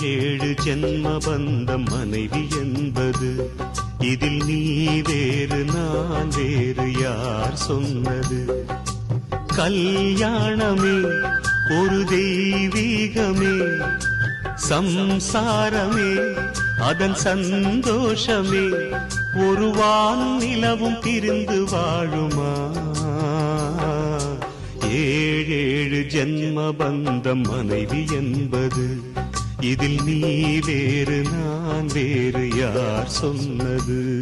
ஏழு ஜென்ம பந்தம் மனைவி என்பது, இதில் நீ வேறு நான் வேறு யார் சொன்னது? கல்யாணமே ஒரு தெய்வீகமே, சம்சாரமே அதன் சந்தோஷமே, ஒரு வானும் நிலவும் பிரிந்து வாழுமா? ஏழேழு ஜென்ம பந்தம் மனைவி என்பது, இதில் நீ வேறு நான் வேறு யார் சொன்னது?